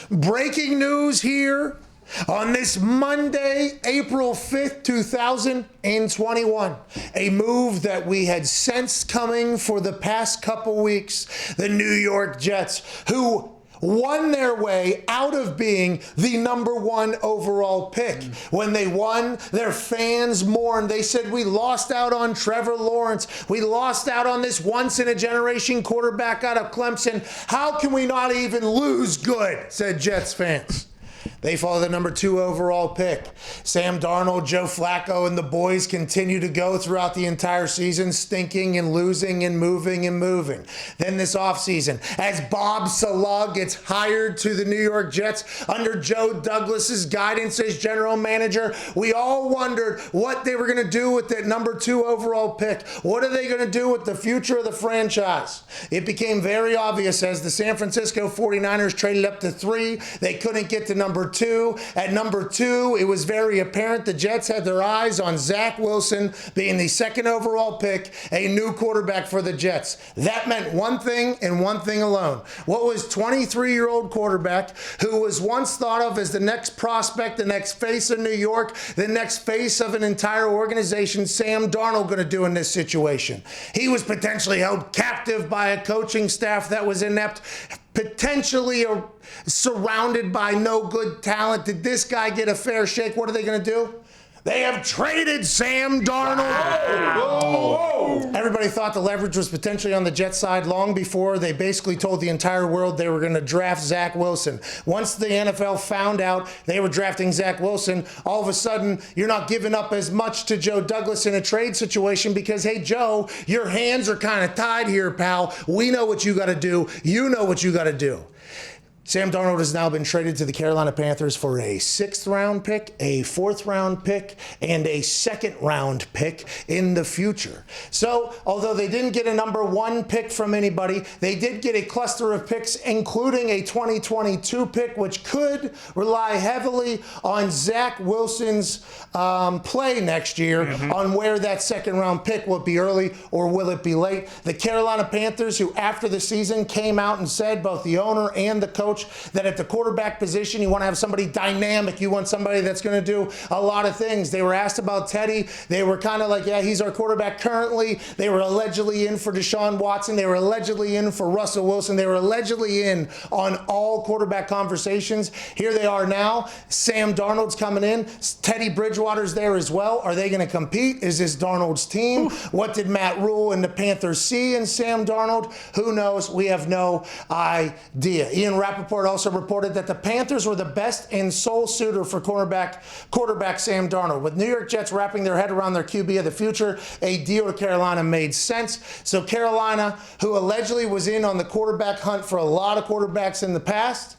Breaking news here on this Monday, April 5th, 2021. A move that we had sensed coming for the past couple weeks. The New York Jets, who won their way out of being the number one overall pick. When they won, their fans mourned. They said, we lost out on Trevor Lawrence. We lost out on this once-in-a-generation quarterback out of Clemson. How can we not even lose good, said Jets fans. They follow the number 2 overall pick. Sam Darnold, Joe Flacco, and the boys continue to go throughout the entire season, stinking and losing and moving and moving. Then this offseason, as Bob Salah gets hired to the New York Jets under Joe Douglas's guidance as general manager, we all wondered what they were going to do with that number 2 overall pick. What are they going to do with the future of the franchise? It became very obvious as the San Francisco 49ers traded up to 3. They couldn't get to number 2. At number 2, it was very apparent the Jets had their eyes on Zach Wilson being the 2nd overall pick, a new quarterback for the Jets. That meant one thing and one thing alone. What was 23-year-old quarterback who was once thought of as the next prospect, the next face of New York, the next face of an entire organization, Sam Darnold, going to do in this situation? He was potentially held captive by a coaching staff that was inept, potentially surrounded by no good talent. Did this guy get a fair shake? What are they going to do? They have traded Sam Darnold. Whoa. Everybody thought the leverage was potentially on the Jets side long before they basically told the entire world they were going to draft Zach Wilson. Once the NFL found out they were drafting Zach Wilson, all of a sudden you're not giving up as much to Joe Douglas in a trade situation because, hey, Joe, your hands are kind of tied here, pal. We know what you got to do. You know what you got to do. Sam Darnold has now been traded to the Carolina Panthers for a 6th-round pick, a 4th-round pick, and a 2nd-round pick in the future. So, although they didn't get a number 1 pick from anybody, they did get a cluster of picks, including a 2022 pick, which could rely heavily on Zach Wilson's play next year on where that 2nd-round pick will be early or will it be late. The Carolina Panthers, who after the season came out and said, both the owner and the coach, that at the quarterback position, you want to have somebody dynamic. You want somebody that's going to do a lot of things. They were asked about Teddy. They were kind of like, yeah, he's our quarterback currently. They were allegedly in for Deshaun Watson. They were allegedly in for Russell Wilson. They were allegedly in on all quarterback conversations. Here they are now. Sam Darnold's coming in. Teddy Bridgewater's there as well. Are they going to compete? Is this Darnold's team? What did Matt Rule and the Panthers see in Sam Darnold? Who knows? We have no idea. Ian Rappaport also reported that the Panthers were the best and sole suitor for quarterback Sam Darnold. With New York Jets wrapping their head around their QB of the future, a deal to Carolina made sense. So Carolina, who allegedly was in on the quarterback hunt for a lot of quarterbacks in the past,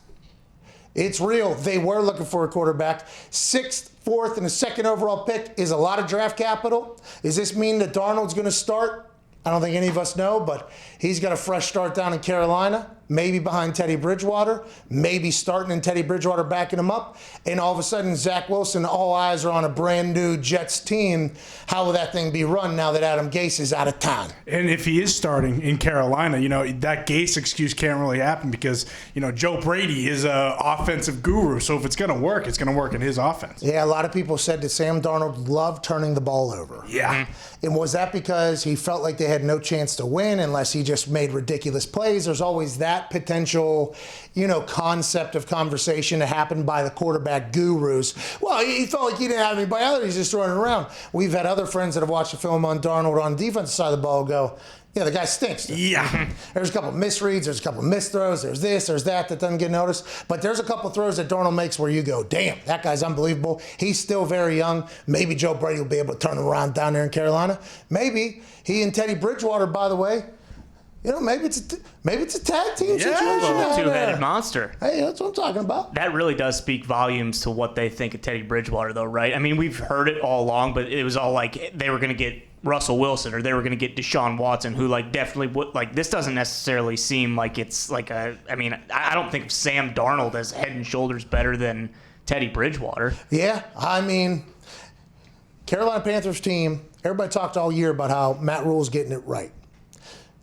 it's real. They were looking for a quarterback. 6th, 4th, and a 2nd overall pick is a lot of draft capital. Does this mean that Darnold's going to start? I don't think any of us know, but he's got a fresh start down in Carolina, maybe behind Teddy Bridgewater, maybe starting and Teddy Bridgewater backing him up, and all of a sudden Zach Wilson, all eyes are on a brand new Jets team. How will that thing be run now that Adam Gase is out of town? And if he is starting in Carolina, that Gase excuse can't really happen because, Joe Brady is an offensive guru. So if it's going to work, it's going to work in his offense. Yeah, a lot of people said that Sam Darnold loved turning the ball over. Yeah. And was that because he felt like they had no chance to win unless he just made ridiculous plays? There's always that potential, concept of conversation to happen by the quarterback gurus. Well, he felt like he didn't have anybody out there. He's just running around. We've had other friends that have watched the film on Darnold on the defensive side of the ball go, yeah, the guy stinks. Yeah. There's a couple of misreads. There's a couple of misthrows. There's this, there's that doesn't get noticed. But there's a couple of throws that Darnold makes where you go, damn, that guy's unbelievable. He's still very young. Maybe Joe Brady will be able to turn him around down there in Carolina. Maybe he and Teddy Bridgewater, by the way, maybe it's a tag team situation. A two-headed monster. Hey, that's what I'm talking about. That really does speak volumes to what they think of Teddy Bridgewater, though, right? I mean, we've heard it all along, but it was all like they were going to get Russell Wilson or they were going to get Deshaun Watson, who definitely would, this doesn't necessarily seem like it's I don't think of Sam Darnold as head and shoulders better than Teddy Bridgewater. Yeah, Carolina Panthers team, everybody talked all year about how Matt Rule's getting it right.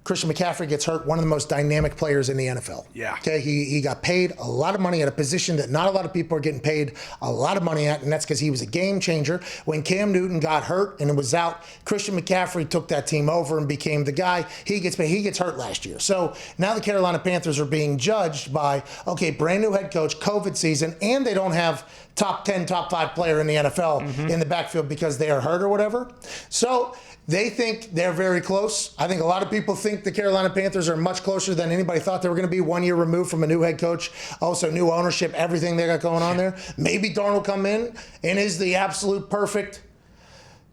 Christian McCaffrey gets hurt, one of the most dynamic players in the NFL. Yeah. Okay, he got paid a lot of money at a position that not a lot of people are getting paid a lot of money at, and that's because he was a game changer. When Cam Newton got hurt and was out, Christian McCaffrey took that team over and became the guy. He gets paid. He gets hurt last year. So now the Carolina Panthers are being judged by, okay, brand new head coach, COVID season, and they don't have top 10, top 5 player in the NFL in the backfield because they are hurt or whatever. So they think they're very close. I think a lot of people think the Carolina Panthers are much closer than anybody thought they were going to be, 1 year removed from a new head coach, also new ownership, everything they got going on there. Maybe Darnold come in and is the absolute perfect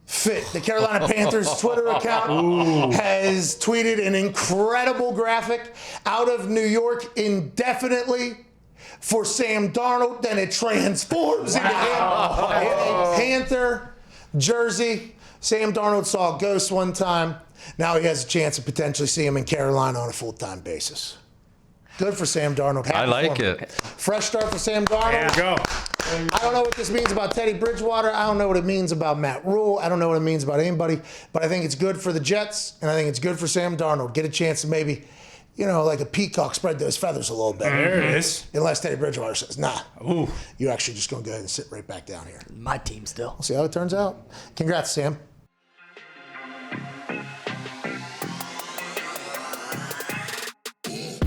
fit. The Carolina Panthers Twitter account has tweeted an incredible graphic out of New York indefinitely for Sam Darnold. Then it transforms into him in a Panther jersey. Sam Darnold saw a ghost one time. Now he has a chance to potentially see him in Carolina on a full-time basis. Good for Sam Darnold. Happy I like for him. it. Fresh start for Sam Darnold. There you go. I don't know what this means about Teddy Bridgewater. I don't know what it means about Matt Rule. I don't know what it means about anybody. But I think it's good for the Jets, and I think it's good for Sam Darnold. Get a chance to maybe, like a peacock, spread those feathers a little bit. There it is. Unless Teddy Bridgewater says, nah, Ooh. you're actually just going to go ahead and sit right back down here. My team still. We'll see how it turns out. Congrats, Sam.